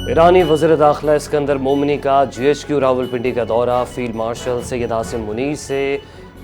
ईरानी वज़ीर दाखिला इस्कंदर मोमिनी का GHQ रावलपिंडी का दौरा। फील्ड मार्शल सैयद आसिम मुनीर से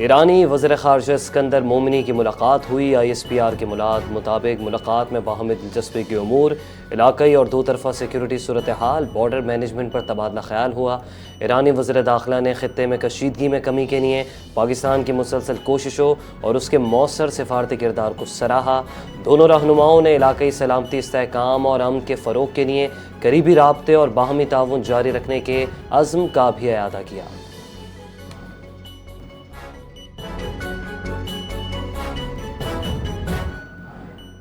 ईरानी वज़ीर ख़ारजा इस्कंदर मोमिनी की मुलाकात हुई। ISPR के मुताबिक मुलाकात में बाहमी दिलचस्पी के उमूर, इलाक़ाई और दो तरफ़ा सिक्योरिटी सूरत हाल, बॉर्डर मैनेजमेंट पर तबादला ख्याल हुआ। ईरानी वज़ीर दाखिला ने ख़ित्ते में कशीदगी में कमी के लिए पाकिस्तान की मुसलसल कोशिशों और उसके मौसर सिफारती किरदार को सराहा। दोनों रहनुमाओं ने इलाक़ाई सलामती, इस्तेहकाम और अमन के फ़रोग़ के लिए करीबी राब्ते और बाहमी ताउन जारी रखने के अज़्म का भी अयादा किया।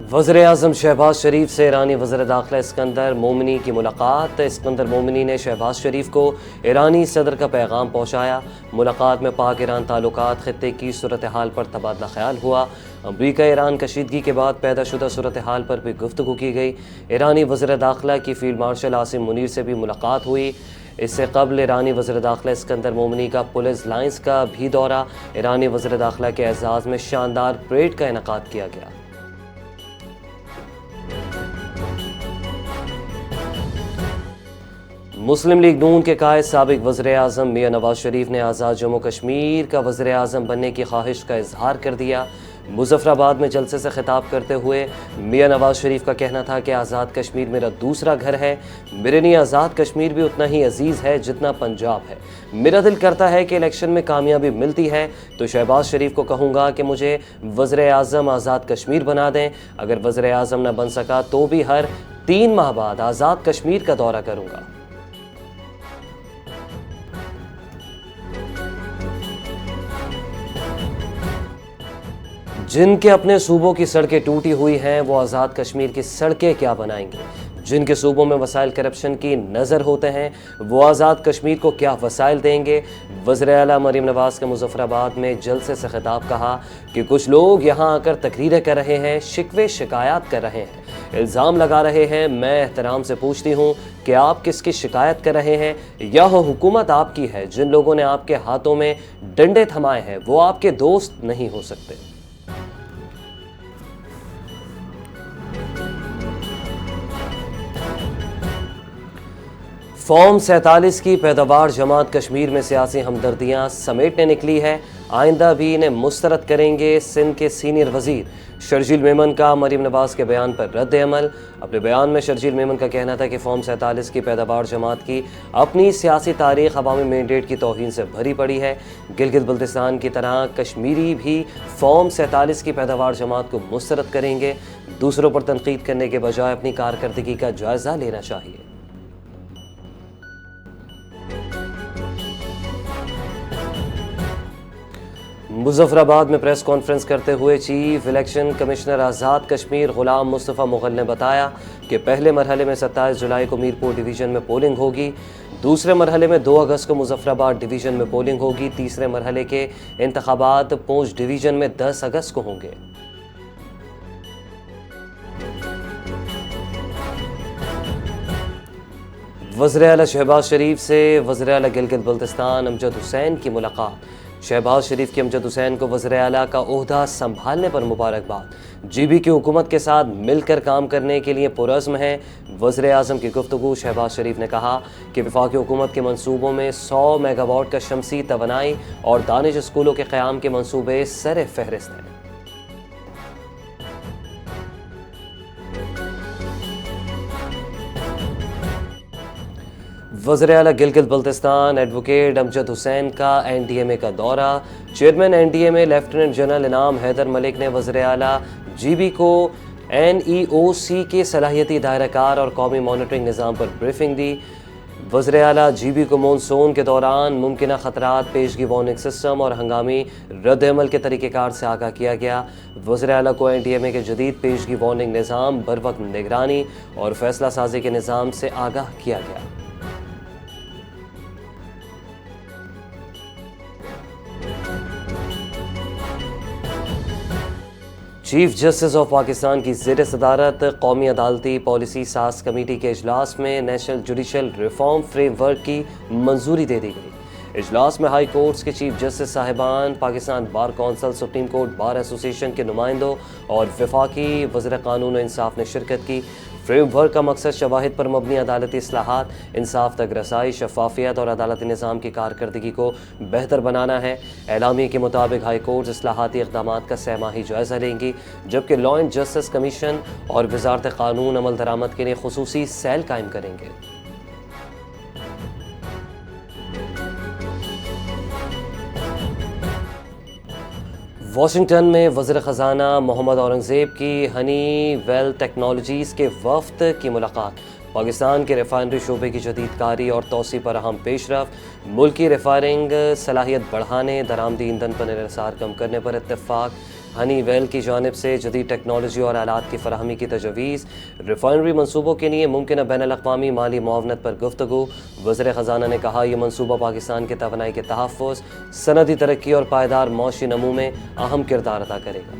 वज़ीर-ए-आज़म शहबाज शरीफ से ईरानी वज़ीर दाखिला इस्कंदर मोमिनी की मुलाकात। इस्कंदर मोमिनी ने शहबाज शरीफ को ईरानी सदर का पैगाम पहुँचाया। मुलाकात में पाक ईरान ताल्लुकात, ख़ित्ते की सूरत हाल पर तबादला ख्याल हुआ। अमरीका ईरान कशीदगी के बाद पैदाशुदा सूरत हाल पर भी गुफ्तगू की गई। ईरानी वज़ीर दाखिला की फील्ड मार्शल आसिम मुनीर से भी मुलाकात हुई। इससे कबल ईरानी वज़ीर दाखिला इस्कंदर मोमिनी का पुलिस लाइन्स का भी दौरा। ईरानी वज़ीर दाखिला के एजाज़ में शानदार परेड का इनेकाद किया गया। मुस्लिम लीग नून के कायद साबिक वज़ीर-ए-आज़म मियां नवाज शरीफ ने आज़ाद जम्मू कश्मीर का वज़ीर-ए-आज़म बनने की ख्वाहिश का इजहार कर दिया। मुज़फ़्फ़राबाद में जलसे से खिताब करते हुए मियां नवाज शरीफ का कहना था कि आज़ाद कश्मीर मेरा दूसरा घर है। मेरे लिए आज़ाद कश्मीर भी उतना ही अजीज़ है जितना पंजाब है। मेरा दिल करता है कि इलेक्शन में कामयाबी मिलती है तो शहबाज शरीफ को कहूँगा कि मुझे वज़ीर-ए-आज़म आज़ाद कश्मीर बना दें। अगर वज़ीर-ए-आज़म न बन सका तो भी हर 3 माह बाद आज़ाद कश्मीर का दौरा करूँगा। जिनके अपने सूबों की सड़कें टूटी हुई हैं वो आज़ाद कश्मीर की सड़कें क्या बनाएंगे। जिनके सूबों में वसाइल करप्शन की नज़र होते हैं वो आज़ाद कश्मीर को क्या वसाइल देंगे। वज़ीर आला मरीम नवाज़ के मुज़फ़्फ़राबाद में जलसे से खिताब कहा कि कुछ लोग यहाँ आकर तकरीरें कर रहे हैं, शिकवे शिकायत कर रहे हैं, इल्ज़ाम लगा रहे हैं। मैं एहतराम से पूछती हूँ कि आप किसकी शिकायत कर रहे हैं। यह हुकूमत आपकी है। जिन लोगों ने आपके हाथों में डंडे थमाए हैं वो आपके दोस्त नहीं हो सकते। फॉर्म 47 की पैदावार जमात कश्मीर में सियासी हमदर्दियाँ समेटने निकली है। आइंदा भी इन्हें मुस्तरद करेंगे। सिंध के सीनियर वजीर शर्जील मेमन का मरीम नवाज़ के बयान पर रद्द अमल। अपने बयान में शर्जील मेमन का कहना था कि फॉर्म 47 की पैदावार जमात की अपनी सियासी तारीख अवामी मैंडेट की तौहीन से भरी पड़ी है। गिलगित बल्तिस्तान की तरह कश्मीरी भी फॉर्म 47 की पैदावार जमात को मुस्तरद करेंगे। दूसरों पर तनकीद करने के बजाय अपनी कारकर्दगी का जायज़ा लेना चाहिए। मुज़फ़्फ़राबाद में प्रेस कॉन्फ्रेंस करते हुए chief election commissioner Azad Kashmir ग़ुलाम मुस्तफ़ा मुग़ल ने बताया कि पहले मरहले में 27 जुलाई को मीरपुर डिवीज़न में पोलिंग होगी। दूसरे मरहले में 2 अगस्त को मुज़फ़्फ़राबाद डिवीज़न में पोलिंग होगी। तीसरे मरहले के इंतख़ाबात पूंछ डिवीज़न में 10 अगस्त को होंगे। वज़ीर आला शहबाज शरीफ से वज़ीर आला गिलगित बल्तिस्तान अमजद हुसैन की मुलाकात। शहबाज शरीफ के अमजद हुसैन को वज़ीर आला का ओहदा संभालने पर मुबारकबाद। GB की हुकूमत के साथ मिलकर काम करने के लिए पुरज़्म हैं। वज़ीर आज़म की गुफ्तगू। शहबाज शरीफ ने कहा कि वफाकी हुकूमत के मनसूबों में 100 मेगावाट का शमसी तवानाई और दानिश स्कूलों के क़याम के मनसूबे सर फहरिस्त हैं। वज़ीर आला गिलगित बल्तिस्तान एडवोकेट अमजद हुसैन का NDMA का दौरा। चेयरमैन NDMA लेफ्टिनेंट जनरल इनाम हैदर मलिक ने वज़ीर आला GB को NEOC के सलाहियती दायराकार और कौमी मॉनिटरिंग निज़ाम पर ब्रीफिंग दी। वज़ीर आला GB को मानसून के दौरान मुमकिन ख़तरात, पेशगी वार्निंग सिस्टम और हंगामी रद्द-ए-अमल के तरीक़ेकार से आगाह किया गया। वज़ीर आला को NDMA के जदीद पेशगी वार्निंग निज़ाम, बरवक्त निगरानी और फैसला साजी के निज़ाम से आगाह किया गया। चीफ जस्टिस ऑफ पाकिस्तान की ज़ेर सदारत कौमी अदालती पॉलिसी सास कमेटी के इजलास में नेशनल जुडिशल रिफॉर्म फ्रेमवर्क की मंजूरी दे दी गई। इजलास में हाई कोर्ट्स के चीफ जस्टिस साहिबान, Pakistan bar council, supreme court bar association के नुमाइंदों और वफाकी वज़ीर कानून और इंसाफ ने शिरकत की। फ्रेमवर्क का मकसद शवाहिद पर मबनी अदालती इस्लाहात, इंसाफ तक रसाई, शफाफियत और अदालती निज़ाम की कारकर्दगी को बेहतर बनाना है। एलामिया के मुताबिक हाई कोर्ट इस्लाहाती इक़दामात का सहमाही जायज़ा लेंगी, जबकि लॉ एंड जस्टिस कमीशन और वजारत क़ानून अमल दरामद के लिए खुसूसी सेल कायम करेंगे। वाशिंगटन में वज़ीर ख़जाना मोहम्मद औरंगज़ेब की हनी वेल टेक्नोलॉजीज़ के वफ़द की मुलाकात, पाकिस्तान के रिफाइनरी शोबे की जदीदकारी और तोसी पर अहम पेशरफ, मुल्की रिफायरिंग सलाहियत बढ़ाने, दरामदी ईंधन पर इन्हिसार कम करने पर इत्तेफाक, हनी वेल की जानिब से जदीद टेक्नोलॉजी और आलात की फराहमी की तजवीज़, रिफाइनरी मनसूबों के लिए मुमकिन बैनुल-अक़वामी माली मुआवनत पर गुफ्तगू। वज़ीर ख़जाना ने कहा, यह मनसूबा पाकिस्तान के तवानाई के तहफ़्फ़ुज़, सनदी तरक्की और पायदार मौशी नमू में अहम किरदार अदा करेगा।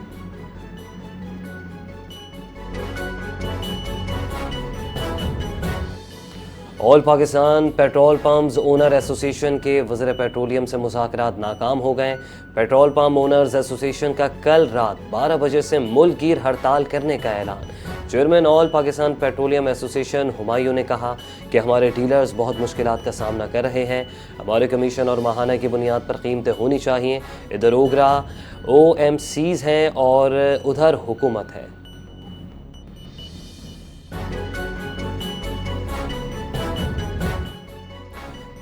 All Pakistan petrol pumps owner association के वज़ीर पेट्रोलियम से मुज़ाकरात नाकाम हो गए। पेट्रोल पम्प ओनर्स एसोसिएशन का कल रात 12 बजे से मुल्क गिर हड़ताल करने का ऐलान। Chairman all Pakistan petroleum association Humayun ने कहा कि हमारे डीलर्स बहुत मुश्किलात का सामना कर रहे हैं। हमारे कमीशन और माहाना की बुनियाद पर कीमतें होनी चाहिए। इधर ओगरा OMCs हैं और उधर हुकूमत है।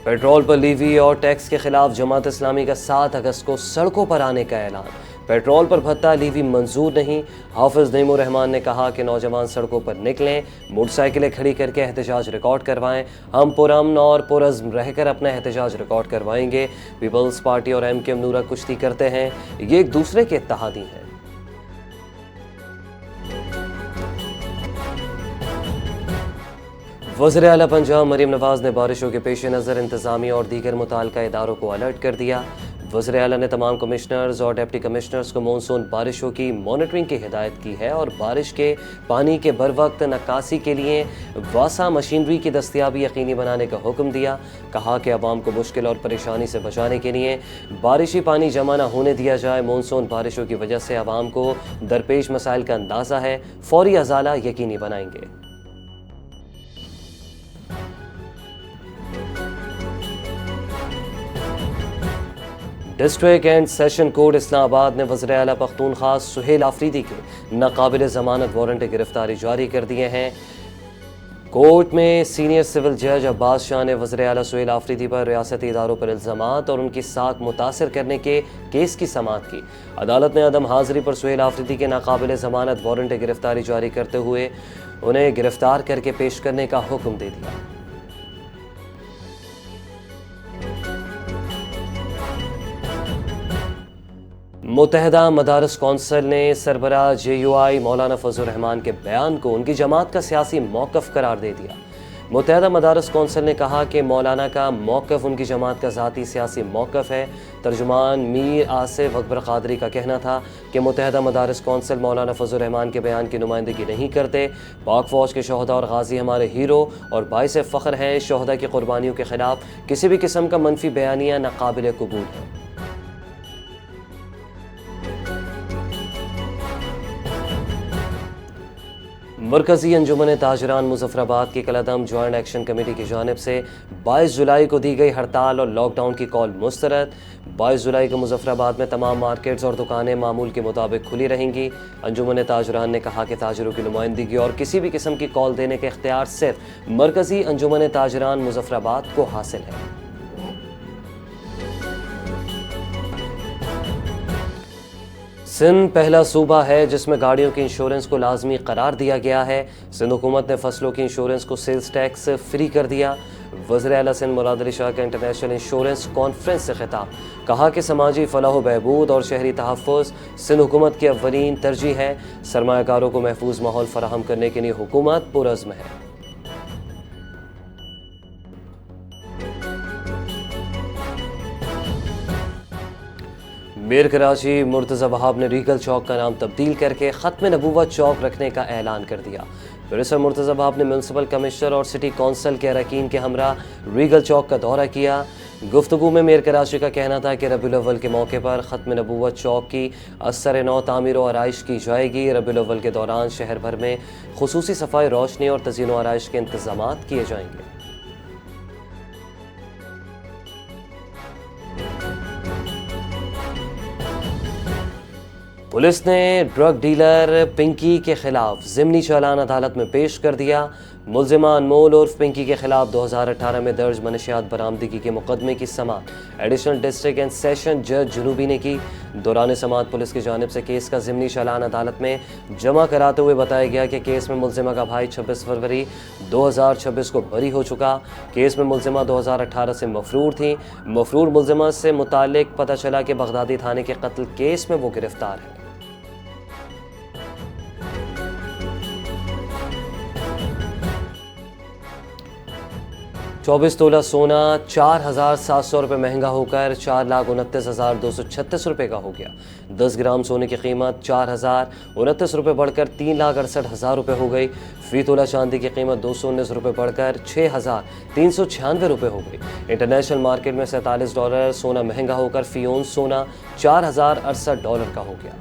पेट्रोल पर लीवी और टैक्स के खिलाफ जमात इस्लामी का 7 अगस्त को सड़कों पर आने का ऐलान। पेट्रोल पर भत्ता लीवी मंजूर नहीं। हाफिज नईमुर रहमान ने कहा कि नौजवान सड़कों पर निकलें, मोटरसाइकिलें खड़ी करके एहतजाज रिकॉर्ड करवाएं। हम पुरअमन और पुरअज़्म रहकर अपना एहतजाज रिकॉर्ड करवाएंगे। पीपल्स पार्टी और MKM नूरा कुश्ती करते हैं, ये एक दूसरे के इत्तेहादी हैं। वज़ीर आला पंजाब मरीम नवाज़ ने बारिशों के पेश नज़र इंतज़ामिया और दीगर मुताल्लिका इदारों को अलर्ट कर दिया। वज़ीर आला ने तमाम कमिश्नर्स और डिप्टी कमिश्नर्स को मानसून बारिशों की मॉनिटरिंग की हिदायत की है और बारिश के पानी के बर वक्त निकासी के लिए वासा मशीनरी की दस्तियाबी यकीनी बनाने का हुक्म दिया। कहा कि अवाम को मुश्किल और परेशानी से बचाने के लिए बारिशी पानी जमा न होने दिया जाए। मानसून बारिशों की वजह से अवाम को दरपेश मसाइल का अंदाज़ा है, फौरी अजाला यकीनी बनाएंगे। District and session court Islamabad ने वज़ीर आला पख्तूनख्वा सुहेल आफरीदी के नाकाबिल ज़मानत वारंट गिरफ्तारी जारी कर दिए हैं। कोर्ट में सीनियर सिविल जज अब्बास शाह ने वज़ीर आला सुहेल आफरीदी पर रियासती इदारों पर इल्ज़ामात और उनकी साख मुतासर करने के केस की समाअत की। अदालत ने अदम हाज़िरी पर सुहेल आफरीदी के नाकाबिल ज़मानत वारंट गिरफ्तारी जारी करते हुए उन्हें गिरफ्तार करके पेश करने का हुक्म दे दिया। मुत्तहदा मदारस कौंसिल ने सरबरा JUI मौलाना फजल रहमान के बयान को उनकी जमात का सियासी मौक़िफ़ करार दे दिया। मुत्तहदा मदारस कौंसिल ने कहा कि मौलाना का मौक़िफ़ उनकी जमात का ज़ाती सियासी मौक़िफ़ है। तर्जुमान मीर आसिफ अकबर क़ादरी का कहना था कि मुत्तहदा मदारस कौंसिल मौलाना फजल रहमान के बयान की नुमाइंदगी नहीं करते। पाक फ़ौज के शहदा और गाजी हमारे हीरो और बाइस फ़ख्र हैं। शहदा की क़ुरबानियों के ख़िलाफ़ किसी भी किस्म का मनफी बयानिया नाकाबिल कबूल है। मरकज़ी अंजुमन ताजरान मुज़फ़्फ़राबाद की कलअदम जॉइंट एक्शन कमेटी की जानिब से 22 जुलाई को दी गई हड़ताल और लॉकडाउन की कॉल मुस्तरद। 22 जुलाई को मुज़फ़्फ़राबाद में तमाम मार्केट्स और दुकानें मामूल के मुताबिक खुली रहेंगी। अंजुमन ताजरान ने कहा कि ताजरों की नुमाइंदगी और किसी भी किस्म की कॉल देने का इख्तियार सिर्फ मरकज़ी अंजुमन ताजरान मुज़फ़्फ़राबाद को हासिल है। सिंध पहला सूबा है जिसमें गाड़ियों के इंश्योरेंस को लाजमी करार दिया गया है। सिंध हुकूमत ने फसलों के इंश्योरेंस को सेल्स टैक्स फ्री कर दिया। वज़ीर आला सिंध मुराद अली शाह का इंटरनेशनल इंश्योरेंस कॉन्फ्रेंस से खिताब, कहा कि समाजी फलाह बहबूद और शहरी तहफ़्फ़ुज़ सिंध हुकूमत की अव्वलीन तरजीह है। सरमायाकारों को महफूज माहौल फराहम करने के लिए हुकूमत पुरअज़्म है। मेयर कराची मुर्तज़ा वहाब ने रीगल चौक का नाम तब्दील करके ख़त्म नबूवत चौक रखने का ऐलान कर दिया। बैरिस्टर मुर्तज़ा भाब ने म्यूनसिपल कमिश्नर और सिटी कौंसिल के अरकान के हमरा रीगल चौक का दौरा किया। गुफ्तगू में मेयर कराची का कहना था कि रबीउल अव्वल के मौके पर ख़त्म नबूवत चौक की असर नौ तामीर और आराइश की जाएगी। रबीउल अव्वल के दौरान शहर भर में खुसूसी सफाई, रोशनी और तज़ीन व आराइश के इंतजाम किए जाएंगे। पुलिस ने ड्रग डीलर पिंकी के खिलाफ ज़िमनी चालान अदालत में पेश कर दिया। मुल्जिमा अनमोल उर्फ पिंकी के खिलाफ 2018 में दर्ज मनशियात बरामदगी के मुकदमे की समाअत एडिशनल डिस्ट्रिक्ट एंड सेशन जज जुनूबी ने की। दौरान समाअत पुलिस की जानिब से केस का ज़िमनी चालान अदालत में जमा कराते हुए बताया गया कि केस में मुल्जिमा का भाई 26 फरवरी 2026 को बरी हो चुका। केस में मुल्जिमा 2018 से मफरूर थी। मफरूर मुल्जिमा से मुतालिक पता चला कि बगदादी थाने के कत्ल केस में वो गिरफ्तार है। 24 तोला सोना 4,700 रुपये महंगा होकर 4,29,236 रुपये का हो गया। 10 ग्राम सोने की कीमत 4,029 रुपये बढ़कर 3,68,000 रुपये हो गई। फी तोला चांदी की कीमत 219 रुपये बढ़कर 6,396 रुपये हो गई। इंटरनेशनल मार्केट में $47 सोना महंगा होकर फी औंस सोना $4,068 का हो गया।